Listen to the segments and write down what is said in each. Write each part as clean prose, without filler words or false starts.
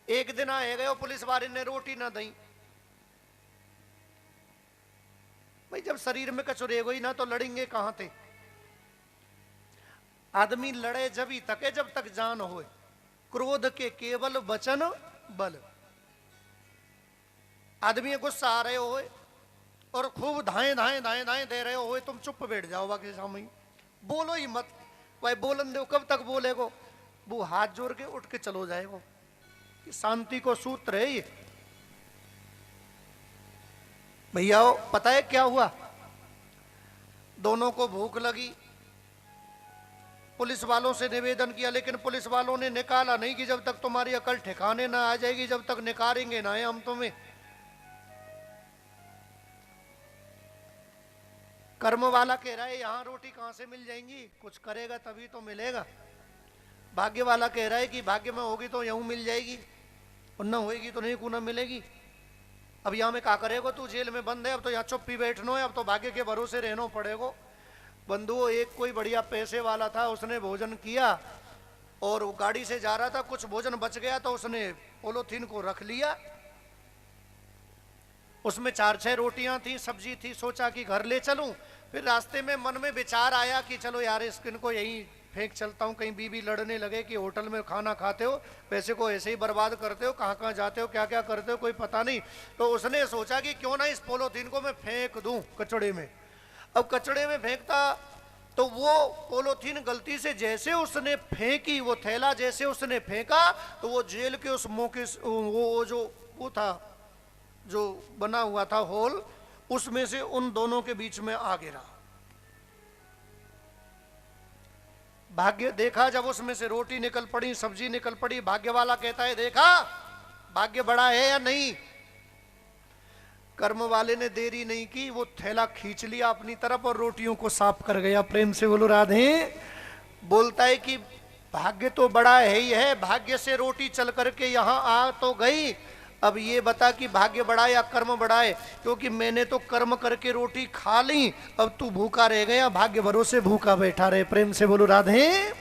एक दिन आए गए पुलिस वाले ने रोटी ना दी। भाई जब शरीर में कचुरेगो ही ना तो लड़ेंगे कहां थे। आदमी लड़े जब ही तक है जब तक जान होए। क्रोध के केवल वचन बल। आदमी गुस्सा आ रहे हो और खूब धाए धाए धाए धाए दे रहे हो, तुम चुप बैठ जाओ, बाकी सामने बोलो ही मत। भाई बोलन दो, कब तक बोलेगो। वो हाथ जोड़ के उठ के चलो जाएगो। शांति को सूत्र है ये। भैया पता है क्या हुआ, दोनों को भूख लगी, पुलिस वालों से निवेदन किया, लेकिन पुलिस वालों ने निकाला नहीं कि जब तक तुम्हारी अकल ठिकाने ना आ जाएगी, जब तक निकालेंगे ना हम तुम्हें। कर्म वाला कह रहा है यहां रोटी कहां से मिल जाएंगी, कुछ करेगा तभी तो मिलेगा। भाग्य वाला कह रहा है कि भाग्य में होगी तो यूं मिल जाएगी, और न होगी तो नहीं को न मिलेगी। अब यहाँ में क्या करेगा, तू जेल में बंद है, अब तो यहाँ चुप ही बैठना है, अब तो भाग्य के भरोसे रहना पड़ेगा। बंधुओं एक कोई बढ़िया पैसे वाला था, उसने भोजन किया और वो गाड़ी से जा रहा था, कुछ भोजन बच गया तो उसने पोलोथीन को रख लिया। उसमें 4-6 रोटियां थी, सब्जी थी, सोचा कि घर ले चलूं। फिर रास्ते में मन में विचार आया कि चलो यार इनको यहीं फेंक चलता हूं, कहीं बीबी लड़ने लगे कि होटल में खाना खाते हो, पैसे को ऐसे ही बर्बाद करते हो, कहाँ कहाँ जाते हो, क्या क्या करते हो, कोई पता नहीं। तो उसने सोचा कि क्यों ना इस पोलोथीन को मैं फेंक दूं कचड़े में। अब कचड़े में फेंकता तो वो पोलोथीन गलती से जैसे उसने फेंकी, वो थैला जैसे उसने फेंका तो वो जेल के उस मौके वो जो वो था जो बना हुआ था होल, उसमें से उन दोनों के बीच में आ गिरा। भाग्य देखा जब उसमें से रोटी निकल पड़ी, सब्जी निकल पड़ी, भाग्य वाला कहता है देखा भाग्य बड़ा है या नहीं। कर्म वाले ने देरी नहीं की, वो थैला खींच लिया अपनी तरफ और रोटियों को साफ कर गया। प्रेम से बोलो राधे। बोलता है कि भाग्य तो बड़ा है ही है, भाग्य से रोटी चल करके यहां आ तो गई। अब ये बता कि भाग्य बड़ा या कर्म बड़ा है, क्योंकि मैंने तो कर्म करके रोटी खा ली, अब तू भूखा रह गया, भाग्य भरोसे भूखा बैठा रहे। प्रेम से बोलो राधे।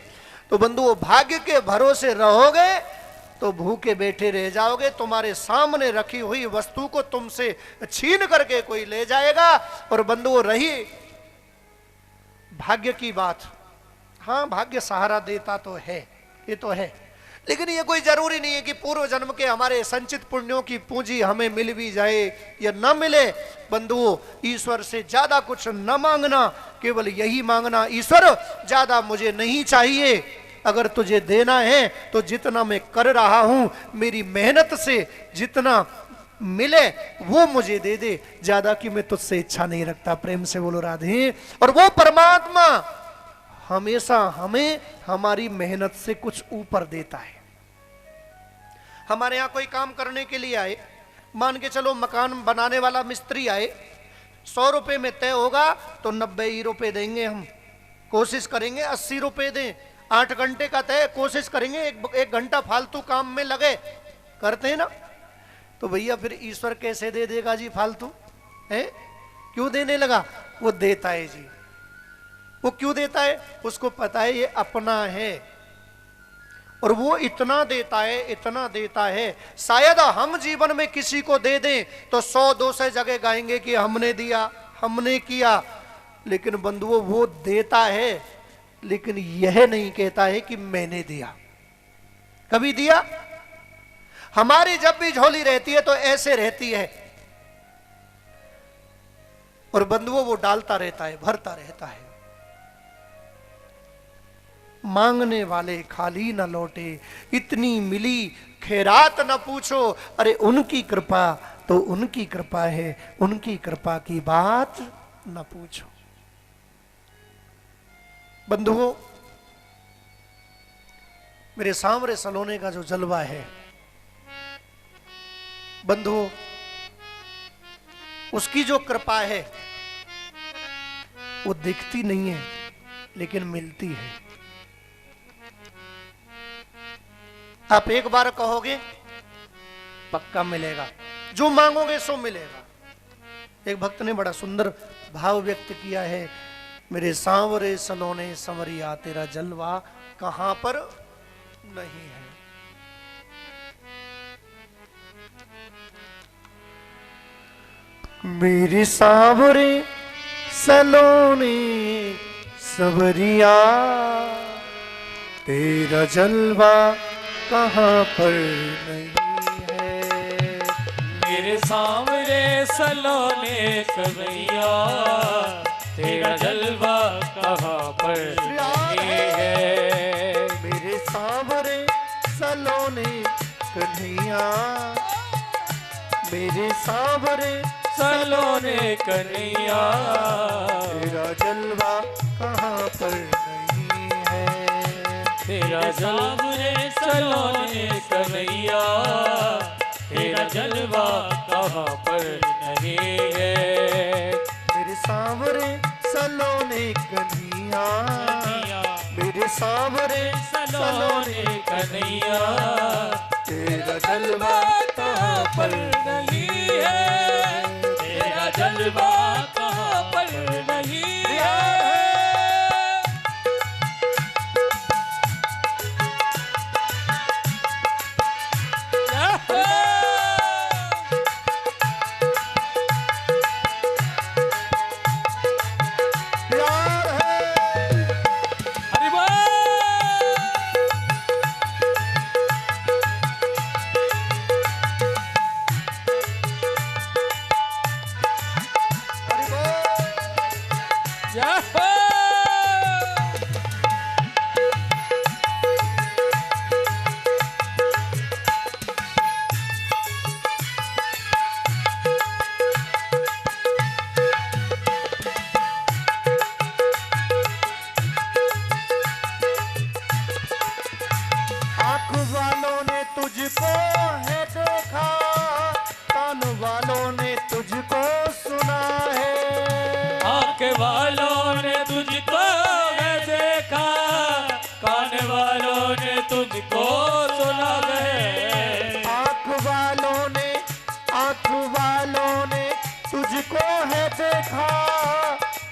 तो बंधुओं भाग्य के भरोसे रहोगे तो भूखे बैठे रह जाओगे, तुम्हारे सामने रखी हुई वस्तु को तुमसे छीन करके कोई ले जाएगा। और बंधुओं रही भाग्य की बात, हाँ भाग्य सहारा देता तो है, ये तो है, लेकिन ये कोई जरूरी नहीं है कि पूर्व जन्म के हमारे संचित पुण्यों की पूंजी हमें मिल भी जाए या न मिले। बंधुओं ईश्वर से ज्यादा कुछ न मांगना, केवल यही मांगना ईश्वर ज्यादा मुझे नहीं चाहिए, अगर तुझे देना है तो जितना मैं कर रहा हूं मेरी मेहनत से जितना मिले वो मुझे दे दे, ज्यादा की मैं तुझसे इच्छा नहीं रखता। प्रेम से बोलो राधे। और वो परमात्मा हमेशा हमें हमारी मेहनत से कुछ ऊपर देता है। हमारे यहां कोई काम करने के लिए आए, मान के चलो मकान बनाने वाला मिस्त्री आए, 100 रुपए में तय होगा तो 90 ही रुपए देंगे हम, कोशिश करेंगे 80 रुपए दें। 8 घंटे का तय, कोशिश करेंगे एक घंटा फालतू काम में लगे, करते हैं ना। तो भैया फिर ईश्वर कैसे दे देगा जी फालतू है, क्यों देने लगा, वो देता है जी। वो क्यों देता है, उसको पता है ये अपना है, और वो इतना देता है, इतना देता है, शायद हम जीवन में किसी को दे दें तो 100-200 जगह गाएंगे कि हमने दिया, हमने किया, लेकिन बंधुओं वो देता है, लेकिन यह नहीं कहता है कि मैंने दिया। कभी दिया? हमारी जब भी झोली रहती है तो ऐसे रहती है, और बंधुओं वो डालता रहता है, भरता रहता है। मांगने वाले खाली न लौटे, इतनी मिली खैरात न पूछो, अरे उनकी कृपा तो उनकी कृपा है, उनकी कृपा की बात न पूछो। बंधुओं मेरे सांवरे सलोने का जो जलवा है, बंधुओं उसकी जो कृपा है वो दिखती नहीं है लेकिन मिलती है। आप एक बार कहोगे पक्का मिलेगा, जो मांगोगे सो मिलेगा। एक भक्त ने बड़ा सुंदर भाव व्यक्त किया है, मेरे सांवरे सलोने संवरिया तेरा जलवा कहां पर नहीं है। मेरे सावरे सलोने सवरिया, तेरा जलवा कहाँ पर नहीं है। मेरे सावरे सलोने कन्हैया, तेरा जलवा कहाँ पर नहीं है। मेरे सावरे सलोने कन्हैया, मेरे सावरे सलोने कन्हैया, तेरा जलवा कहाँ पर नहीं है। तेरा सावरे सलोने कन्हैया, तेरा जलवा कहाँ पर नहीं है। मेरे सावरे सलोने कन्हैया, मेरे सावरे सलोने कन्हैया, तेरा जलवा कहाँ पर नहीं है। तेरा जलवा कहाँ पर नहीं है। प्यार है। हरि बोल। हरि बोल। जय हो। आँख वालों ने तुझको है देखा, कान वालों ने तुझको सुना है। आँख वालों ने तुझको है देखा, कान वालों ने तुझको सुना है। आँख वालों ने, आँख वालों ने तुझको है देखा,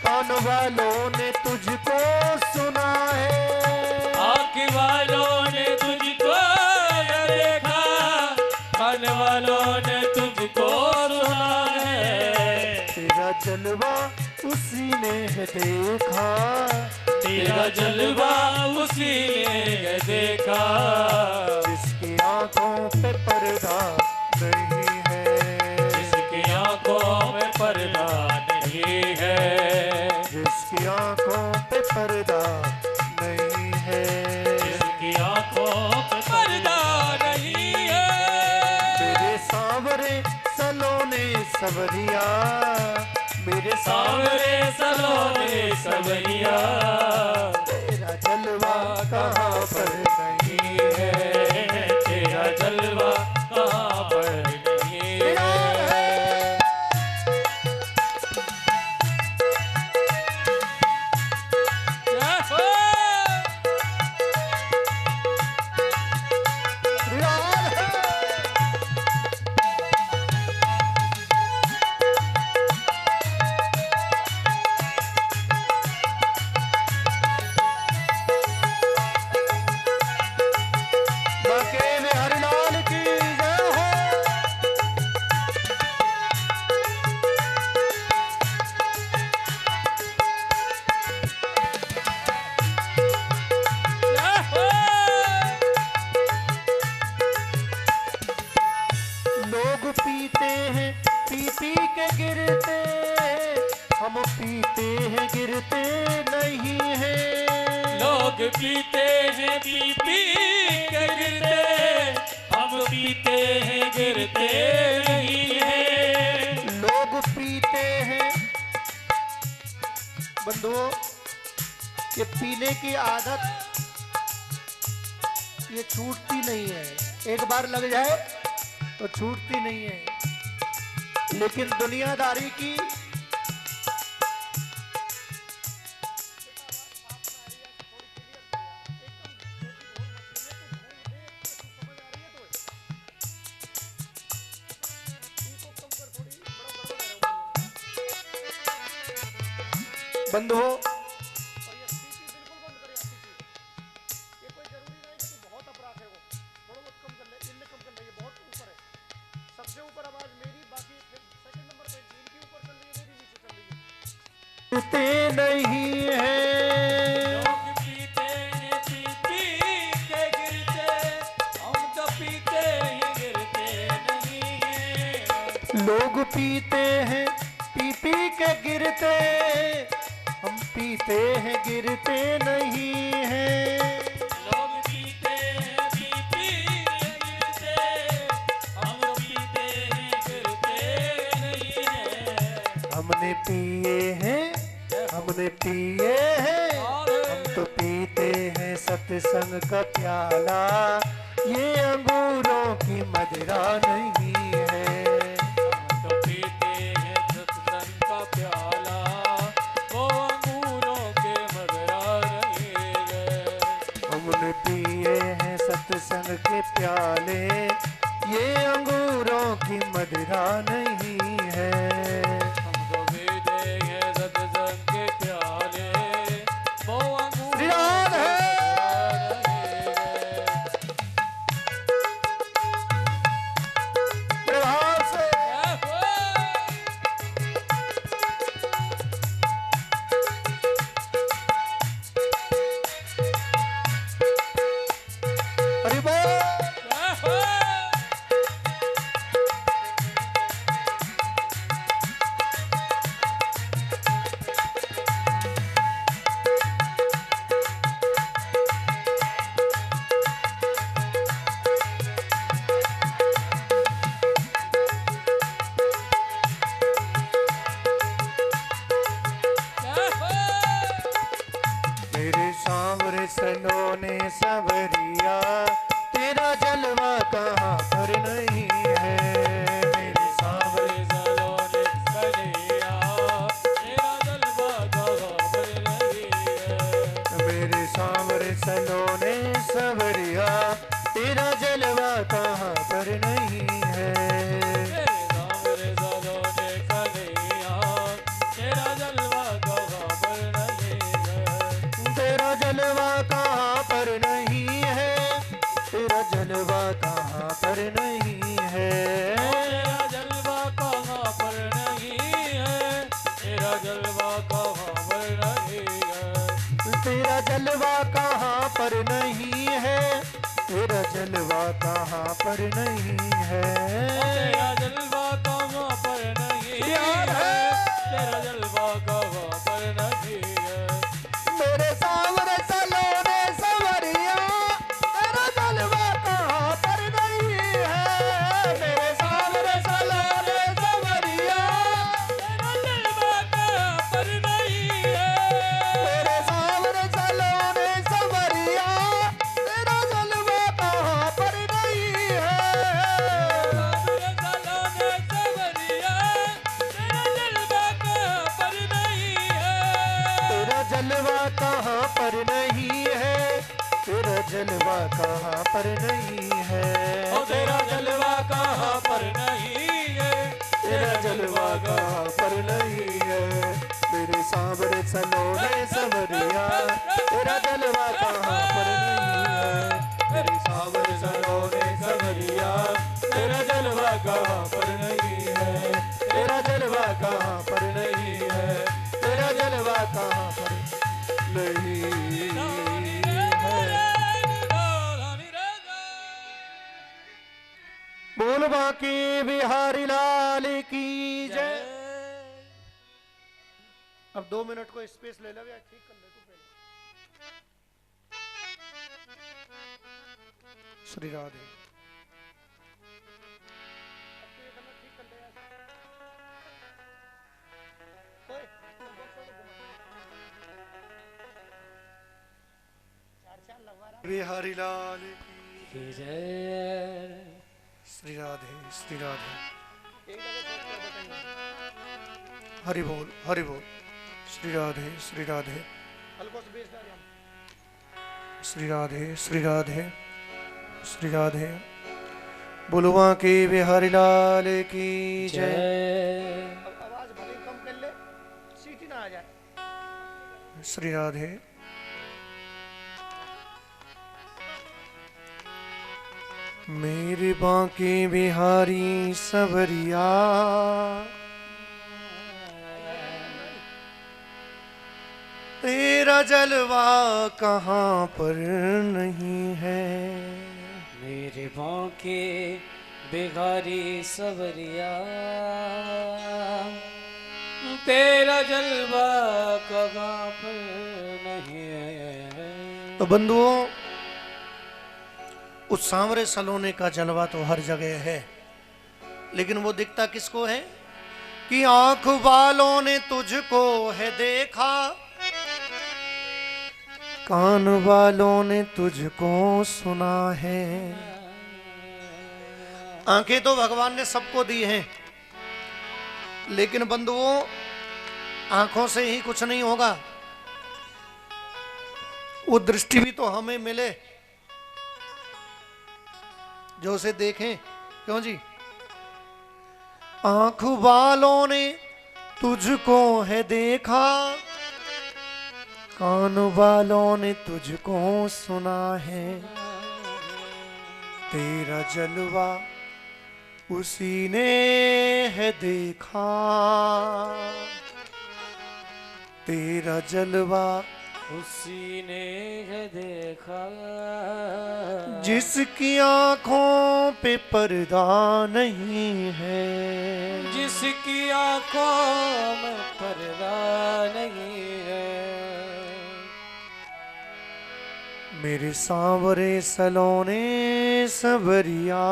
कान वालों ने तुझको सुना है। आँख वालों ने तुझको देखा, कान वालों ने तुझको सुना है। तेरा जलवा उसी ने है देखा, तेरा जलवा उसी ने देखा, जिसकी आंखों पे पर्दा नहीं है। जिसकी आंखों में पर्दा नहीं है। जिसकी आंखों पे पर्दा नहीं है। जिसकी आंखों पे पर्दा नहीं है। मेरे सावरे सलोने सवरिया, मेरे सावरे सलोने सवरिया, तेरा जलवा कहाँ पर नहीं है। तेरा जलवा कहाँ पर नहीं है। जय हो। प्यार है। बकेल हरिलाल की जय हो। जय हो। लोग पीते हैं पी पी के गिरते, हम पीते हैं गिरते नहीं हैं। लोग पीते हैं पी पी के गिरते, हम पीते हैं गिरते नहीं हैं। लोग पीते हैं। बंधुओं, ये पीने की आदत ये छूटती नहीं है। एक बार लग जाए तो छूटती नहीं है। लेकिन दुनियादारी की बंधुओं, सबसे ऊपर आवाज मेरी, बाकी सेकंड नंबर पे इनकी ते नहीं है। लोग पीते हैं पी पी के गिरते, हम तो पीते ही गिरते नहीं हैं। लोग पीते हैं पी पी के गिरते, हम पीते हैं गिरते नहीं हैं। लोग पीते हैं पी पी के गिरते, हम तो पीते हैं गिरते नहीं हैं। हमने पिए हैं, हमने पिए हैं, हम तो पीते हैं सत्संग का प्याला, ये अंगूरों की मदिरा नहीं है। हम तो पीते हैं सत्संग का प्याला, वो अंगूरों के मदरा रहेंगे। हमने पिए हैं सत्संग के प्याले, ये अंगूरों की मदिरा नहीं है। हम तो पीते हैं सत्संग के प्याले, वो अंगूरों श्री राम के है। मदरा रहेंगे। प्रभाव से हरि बोल। मेरे सांवरे सलोने सवरिया, तेरा जलवा कहाँ पर नहीं है। मेरे सांवरे सलोने सलिया, तेरा जलवा कहाँ पर नहीं है। मेरे सांवरे सलोने सवरिया, तेरा जलवा कहाँ पर नहीं है। तेरे सांवरे सलोने सलिया, तेरा जलवा कहाँ पर नहीं है। तेरा जलवा कहाँ पर नहीं है, तेरा जलवा कहाँ पर नहीं है। तेरा जलवा कहाँ पर नहीं है, तेरा जलवा कहाँ पर नहीं है। तेरा जलवा कहाँ पर नहीं है, तेरा जलवा कहाँ पर नहीं है। तेरा जलवा कहाँ पर नहीं यार है, है। तेरा जलवा कहाँ पर नहीं है। मेरे सांवरे सलोने सवरिया, तेरा जलवा कहाँ पर नहीं है। मेरे सांवरे सलोने सवरिया, तेरा जलवा कहाँ पर नहीं है। मेरे सांवरे सलोने सवरिया, तेरा जलवा कहाँ पर नहीं है। सांवरे सलोने सवरिया, तेरा जलवा कहाँ पर नहीं है। तेरा जलवा कहाँ पर नहीं है, तेरा जलवा कहाँ पर नहीं है। ओ तेरा जलवा कहाँ पर नहीं है, तेरा जलवा कहाँ पर नहीं है। मेरे सांवरे सलोने सवरिया, तेरा जलवा कहाँ पर नहीं है। मेरे सांवरे सलोने सवरिया, तेरा जलवा कहाँ पर नहीं है। तेरा जलवा कहाँ पर नहीं है, तेरा जलवा कहाँ पर नहीं है। बोल बाकी बिहारी लाल की जय। अब 2 मिनट को स्पेस ले लो या ठीक कर ले तू पहले। श्री राधे। अब तो ये करना ठीक कर ले यार। ओए, चार लगवा रहा। बिहारी लाल की जय। श्री राधे, श्री राधे। हरि बोल, हरि बोल। श्री राधे, श्री राधे। श्री राधे, श्री राधे, श्री राधे। बुलवा के बिहारी लाल की जय। आवाज भले कम कर ले, सीटी ना आ जाए। श्री राधे। मेरे बांके बिहारी सवरिया, तेरा जलवा कहाँ पर नहीं है। मेरे बांके बिहारी सवरिया तेरा जलवा कहाँ पर नहीं है। तो बंधुओं, उस सांवरे सलोने का जलवा तो हर जगह है, लेकिन वो दिखता किसको है कि आंख वालों ने तुझको है देखा, कान वालों ने तुझको सुना है। आंखें तो भगवान ने सबको दी हैं, लेकिन बंधुओं आंखों से ही कुछ नहीं होगा, वो दृष्टि भी तो हमें मिले जो उसे देखें। क्यों जी? आंख वालों ने तुझको है देखा, कान वालों ने तुझको सुना है। तेरा जलवा उसी ने है देखा, तेरा जलवा उसी ने है देखा, जिसकी आंखों पे पर्दा नहीं है, जिसकी आंखों में पर्दा नहीं है। मेरे सांवरे सलोने सबरिया।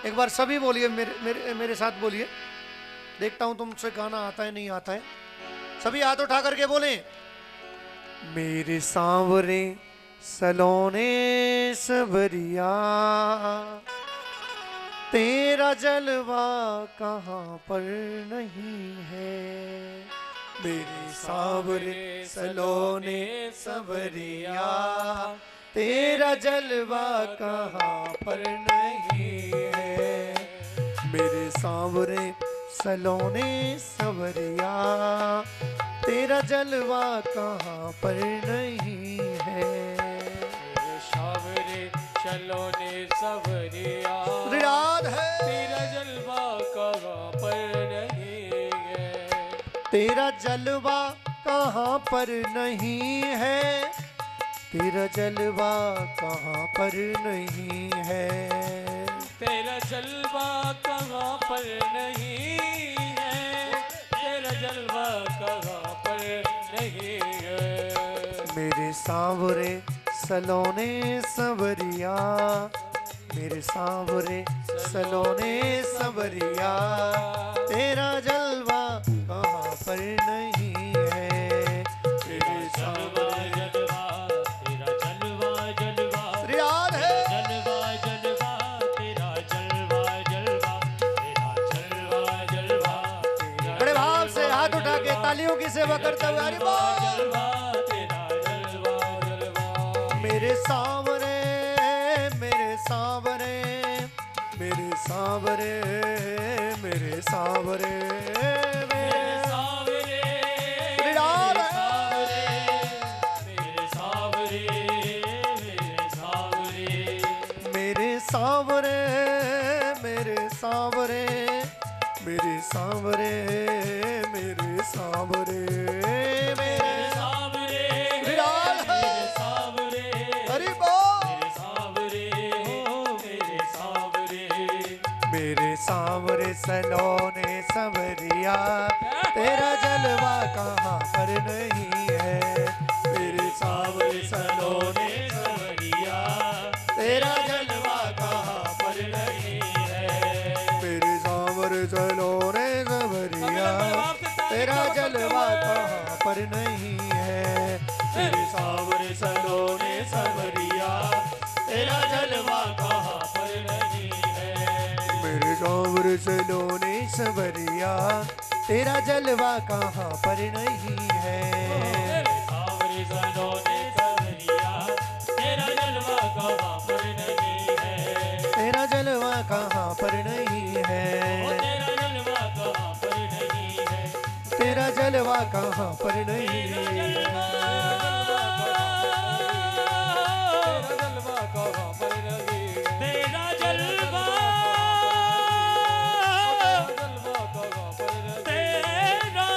एक बार सभी बोलिए, मेरे मेरे मेरे साथ बोलिए। देखता हूं तुमसे गाना आता है नहीं आता है। सभी हाथ उठा करके बोले, मेरे सांवरे सलोने सबरिया तेरा जलवा कहाँ पर नहीं है। मेरे सांवरे सलोने सबरिया तेरा जलवा कहाँ पर नहीं है। मेरे सांवरे सलोने सवरिया तेरा जलवा कहाँ पर नहीं है। मेरे सांवरे सलोने सवरिया याद है तेरा जलवा कहाँ पर नहीं है। तेरा जलवा कहाँ पर नहीं है, तेरा जलवा कहाँ पर नहीं है। तेरा जलवा कहाँ पर नहीं है, तेरा जलवा कहाँ पर नहीं है। मेरे सांवरे सलोने सवरिया, मेरे सांवरे सलोने सवरिया तेरा जलवा कहाँ पर नहीं है। तेरे सांवरे जलवा तेरा जलवा जलवा याद है जलवा जलवा तेरा जलवा जलवा तेरा जलवा जलवा तेरा बड़े भाव से हाथ उठा के तालियों की सेवा करते हुए हरि बोल। जलवा तेरा जलवा जलवा। मेरे सांवरे मेरे सांवरे मेरे सांवरे मेरे सांवरे मेरे सांवरे याद मेरे सांवरे मेरे सांवरे मेरे सांवरे मेरे सांवरे मेरे सांवरे मेरे सांवरे मेरे सांवरे याद है मेरे सांवरे हरि बोल। मेरे सांवरे हो मेरे सांवरे मेरे सांवरे सलोने सवरिया तेरा जलवा कहाँ पर नहीं है। मेरे सांवरे सलोने सवरिया तेरा जलवा कहाँ पर नहीं है। मेरे सांवरे सलोने सवरिया तेरा जलवा कहाँ पर नहीं है। मेरे सांवरे सलोने सवरिया तेरा जलवा कहाँ पर नहीं है। मेरे सांवरे सलोने सवरिया तेरा जलवा कहाँ पर नहीं है। मेरे सांवरे सलोने सवरिया तेरा जलवा कहाँ पर नहीं है। तेरा जलवा कहाँ पर नहीं है। तेरा जलवा कहाँ पर नहीं है। तेरा जलवा कहाँ पर नहीं है। तेरा जलवा कहाँ पर नहीं है। तेरा जलवा जलवा कहाँ पर नहीं है। तेरा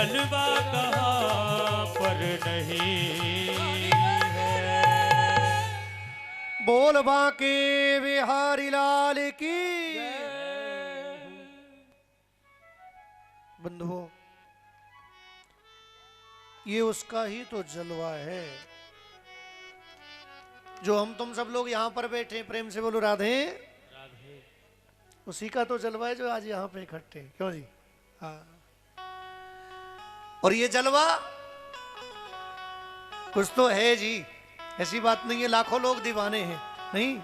जलवा कहाँ पर नहीं है। बोल बांके बिहारी लाल की। बंधुओं, ये उसका ही तो जलवा है जो हम तुम सब लोग यहाँ पर बैठे। प्रेम से बोलो राधे। उसी का तो जलवा है जो आज यहाँ पे इकट्ठे। क्यों जी? हाँ। और ये जलवा कुछ तो है जी, ऐसी बात नहीं है लाखों लोग दीवाने हैं, नहीं।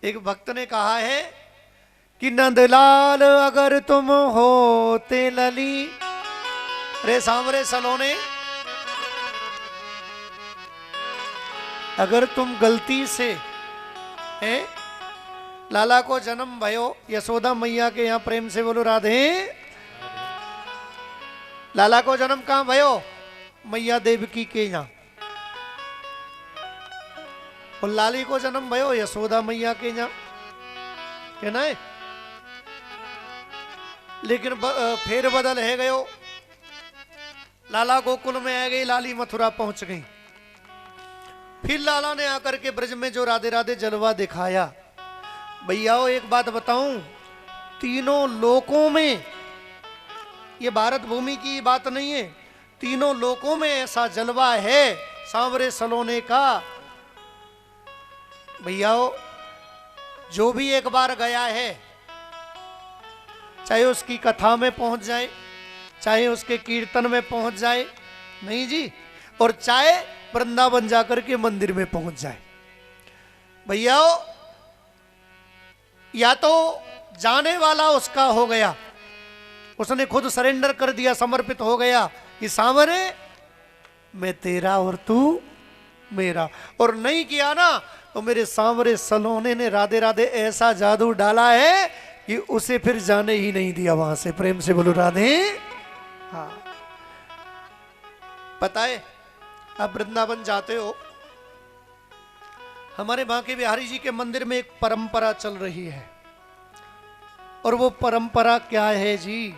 एक भक्त ने कहा है कि नंदलाल अगर तुम होते लली, रे सांवरे सलोने, अगर तुम गलती से हैं लाला को जन्म भयो यशोदा मैया के यहाँ। प्रेम से बोलो राधे। लाला को जन्म कहाँ भयो? मैया देवकी के यहाँ। और लाली को जन्म भयो यशोदा मैया के यहाँ, कहना है। लेकिन फेर बदल है गयो। लाला गोकुल में आ गई, लाली मथुरा पहुंच गई। फिर लाला ने आकर के ब्रज में जो राधे राधे जलवा दिखाया। भैया एक बात बताऊं, तीनों लोकों में, ये भारत भूमि की बात नहीं है, तीनों लोकों में ऐसा जलवा है सांवरे सलोने का। भैया जो भी एक बार गया है, चाहे उसकी कथा में पहुंच जाए, चाहे उसके कीर्तन में पहुंच जाए, नहीं जी, और चाहे वृंदावन जाकर के मंदिर में पहुंच जाए। भैया या तो जाने वाला उसका हो गया, उसने खुद सरेंडर कर दिया, समर्पित हो गया कि सांवरे मैं तेरा और तू मेरा, और नहीं किया ना तो मेरे सांवरे सलोने ने राधे राधे ऐसा जादू डाला है कि उसे फिर जाने ही नहीं दिया वहां से। प्रेम से बोलो राधे। हाँ, पता है आप वृंदावन जाते हो, हमारे बांके बिहारी जी के मंदिर में एक परंपरा चल रही है। और वो परंपरा क्या है जी?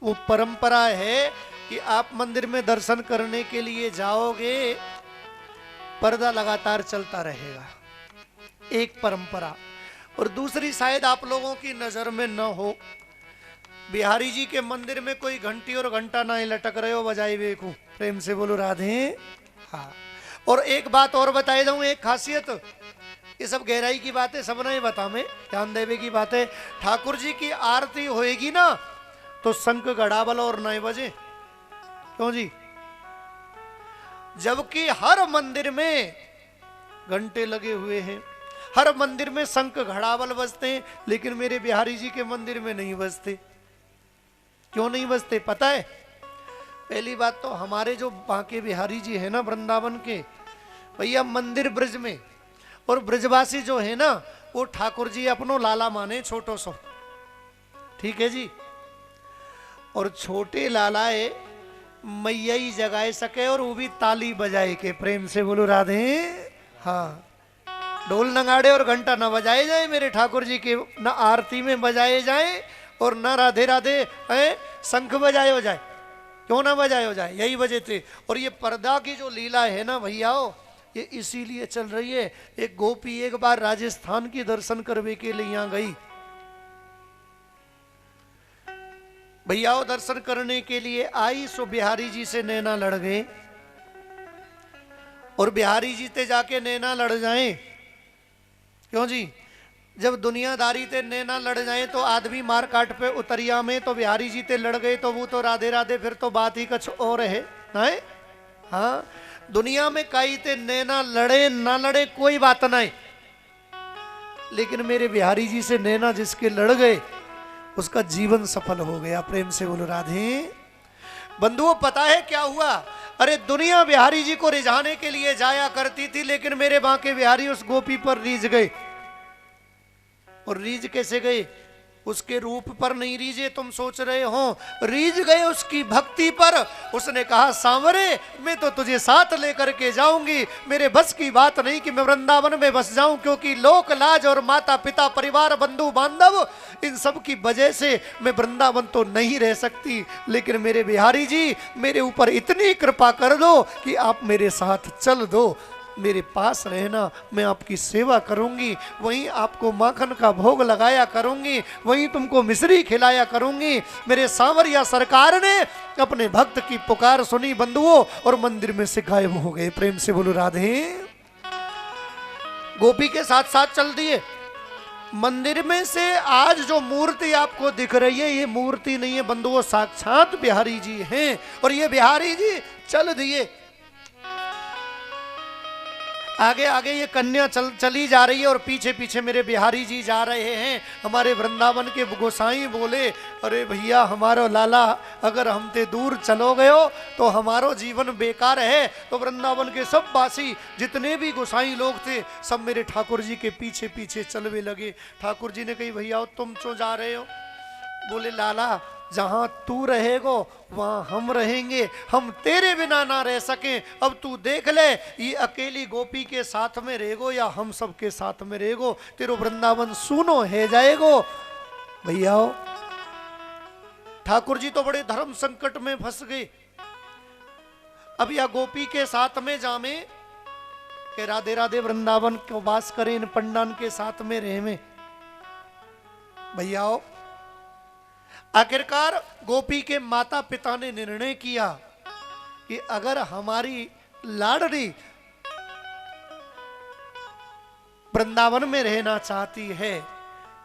वो परंपरा है कि आप मंदिर में दर्शन करने के लिए जाओगे, पर्दा लगातार चलता रहेगा, एक परंपरा। और दूसरी शायद आप लोगों की नजर में न हो, बिहारी जी के मंदिर में कोई घंटी और घंटा ना लटक रहे हो, बजाई देखो। प्रेम से बोलो राधे। हाँ, और एक बात और बताए दूं, एक खासियत, ये सब गहराई की बातें सब नहीं बता, मैं ध्यान देवे की बात है। ठाकुर जी की आरती होएगी ना तो शंख गड़ावल और नए बजे। क्यों जी? जबकि हर मंदिर में घंटे लगे हुए हैं, हर मंदिर में शंख घड़ावल बजते हैं, लेकिन मेरे बिहारी जी के मंदिर में नहीं बजते। क्यों नहीं बजते पता है? पहली बात तो हमारे जो बांके बिहारी जी है ना वृंदावन के, भैया मंदिर ब्रज में, और ब्रजवासी जो है ना वो ठाकुर जी अपनो लाला माने छोटो सो, ठीक है जी। और छोटे लालाए मैया ही जगाए सके, और वो भी ताली बजाए के। प्रेम से बोलो राधे। हाँ, ढोल नगाड़े और घंटा न बजाए जाए मेरे ठाकुर जी के, न आरती में बजाए जाए और न राधे राधे शंख बजाए हो जाए। क्यों ना बजाए हो जाए, यही वजह थे। और ये पर्दा की जो लीला है ना भैयाओ, ये इसीलिए चल रही है। एक गोपी एक बार राजस्थान की दर्शन करने के लिए यहाँ गई। भैयाओ दर्शन करने के लिए आई, सो बिहारी जी से नैना लड़ गए। और बिहारी जी ते जाके नैना लड़ जाए। क्यों जी? जब दुनियादारी ते नैना लड़ जाए तो आदमी मार काट पे उतरिया में, तो बिहारी जी ते लड़ गए तो वो तो राधे राधे, फिर तो बात ही कुछ और है ना। हाँ, दुनिया में कई ते नैना लड़े ना लड़े कोई बात नहीं, लेकिन मेरे बिहारी जी से नैना जिसके लड़ गए उसका जीवन सफल हो गया। प्रेम से बोलो राधे। बंधुओं पता है क्या हुआ? अरे दुनिया बिहारी जी को रिझाने के लिए जाया करती थी, लेकिन मेरे बांके बिहारी उस गोपी पर रीझ गए। और रीझ कैसे गए? उसके रूप पर नहीं रीझे, तुम सोच रहे हो, रीझ गए उसकी भक्ति पर। उसने कहा सांवरे मैं तो तुझे साथ लेकर के जाऊंगी, मेरे बस की बात नहीं कि मैं वृंदावन में बस जाऊं, क्योंकि लोक लाज और माता पिता परिवार बंधु बांधव इन सब की वजह से मैं वृंदावन तो नहीं रह सकती, लेकिन मेरे बिहारी जी मेरे ऊपर इतनी कृपा कर दो कि आप मेरे साथ चल दो, मेरे पास रहना, मैं आपकी सेवा करूंगी, वहीं आपको माखन का भोग लगाया करूंगी, वहीं तुमको मिश्री खिलाया करूंगी। मेरे सांवरिया सरकार ने अपने भक्त की पुकार सुनी बंधुओं, और मंदिर में से गायब हो गए। प्रेम से बोलो राधे। गोपी के साथ साथ चल दिए मंदिर में से। आज जो मूर्ति आपको दिख रही है ये मूर्ति नहीं है बंधुओं, साक्षात बिहारी जी हैं, और ये बिहारी जी चल दिए। आगे आगे ये कन्या चली जा रही है, और पीछे पीछे मेरे बिहारी जी जा रहे हैं। हमारे वृंदावन के गोसाई बोले, अरे भैया हमारो लाला, अगर हमते दूर चलो गयो तो हमारो जीवन बेकार है। तो वृंदावन के सब वासी जितने भी गोसाई लोग थे सब मेरे ठाकुर जी के पीछे पीछे चलने लगे। ठाकुर जी ने कही, भैया तुम क्यों जा रहे हो? बोले, लाला जहां तू रहेगो वहां हम रहेंगे, हम तेरे बिना ना रह सके। अब तू देख ले, ये अकेली गोपी के साथ में रहेगो या हम सब के साथ में रहेगो, तेरो वृंदावन सुनो है जाएगो। भैया ठाकुर जी तो बड़े धर्म संकट में फंस गए। अब या गोपी के साथ में जामे के राधे राधे वृंदावन को वास करें, इन पंडान के साथ में रहे में। भैया आखिरकार गोपी के माता पिता ने निर्णय किया कि अगर हमारी लाडली वृंदावन में रहना चाहती है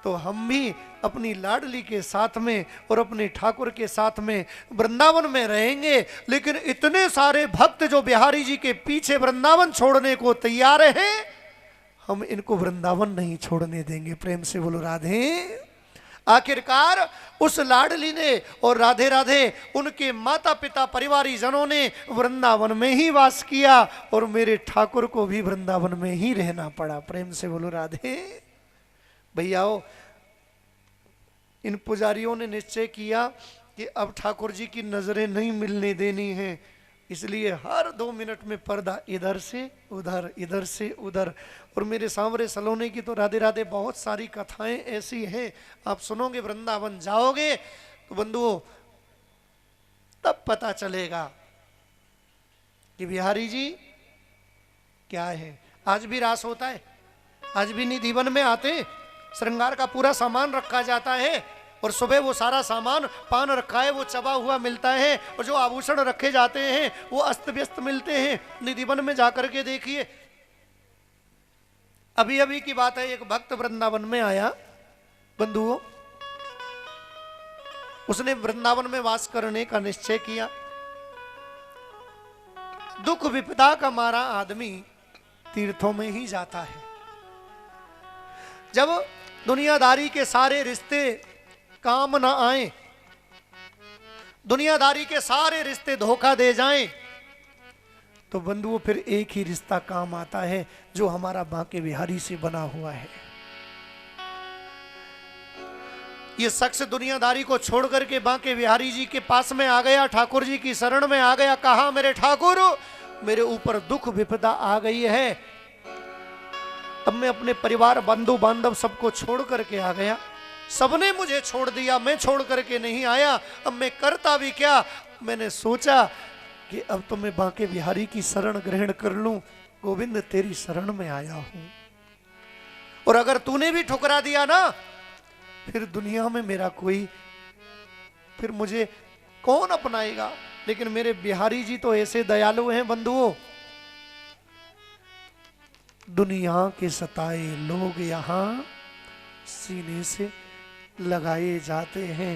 तो हम भी अपनी लाडली के साथ में और अपने ठाकुर के साथ में वृंदावन में रहेंगे। लेकिन इतने सारे भक्त जो बिहारी जी के पीछे वृंदावन छोड़ने को तैयार हैं, हम इनको वृंदावन नहीं छोड़ने देंगे। प्रेम से बोलो राधे। आखिरकार उस लाडली ने और राधे राधे उनके माता पिता परिवारी जनों ने वृंदावन में ही वास किया, और मेरे ठाकुर को भी वृंदावन में ही रहना पड़ा। प्रेम से बोलो राधे। भैयाओ इन पुजारियों ने निश्चय किया कि अब ठाकुर जी की नजरें नहीं मिलने देनी है, इसलिए हर 2 मिनट में पर्दा इधर से उधर, इधर से उधर। और मेरे सांवरे सलोने की तो राधे राधे बहुत सारी कथाएं ऐसी हैं, आप सुनोगे, वृंदावन जाओगे तो बंधुओं तब पता चलेगा कि बिहारी जी क्या है। आज भी रास होता है, आज भी निधिवन में आते, श्रृंगार का पूरा सामान रखा जाता है, और सुबह वो सारा सामान, पान रखा है वो चबा हुआ मिलता है, और जो आभूषण रखे जाते हैं वो अस्त व्यस्त मिलते हैं। निधिवन में जाकर के देखिए। अभी अभी की बात है, एक भक्त वृंदावन में आया बंधुओं, उसने वृंदावन में वास करने का निश्चय किया। दुख विपदा का मारा आदमी तीर्थों में ही जाता है। जब दुनियादारी के सारे रिश्ते काम ना आए, दुनियादारी के सारे रिश्ते धोखा दे जाएं, तो बंधुओं फिर एक ही रिश्ता काम आता है जो हमारा बांके बिहारी से बना हुआ है। ये शख्स दुनियादारी को छोड़ करके बांके बिहारी जी के पास में आ गया, ठाकुर जी की शरण में आ गया। कहा, मेरे ठाकुर मेरे ऊपर दुख विपदा आ गई है, अब मैं अपने परिवार बंधु बांधव सबको छोड़ करके आ गया, सबने मुझे छोड़ दिया, मैं छोड़ करके नहीं आया, अब मैं करता भी क्या। मैंने सोचा कि अब तो मैं बांके बिहारी की शरण ग्रहण कर लूं। गोविंद तेरी शरण में आया हूं, और अगर तूने भी ठुकरा दिया ना, फिर दुनिया में मेरा कोई, फिर मुझे कौन अपनाएगा। लेकिन मेरे बिहारी जी तो ऐसे दयालु हैं बंधुओं, दुनिया के सताए लोग यहां सीने से लगाए जाते हैं।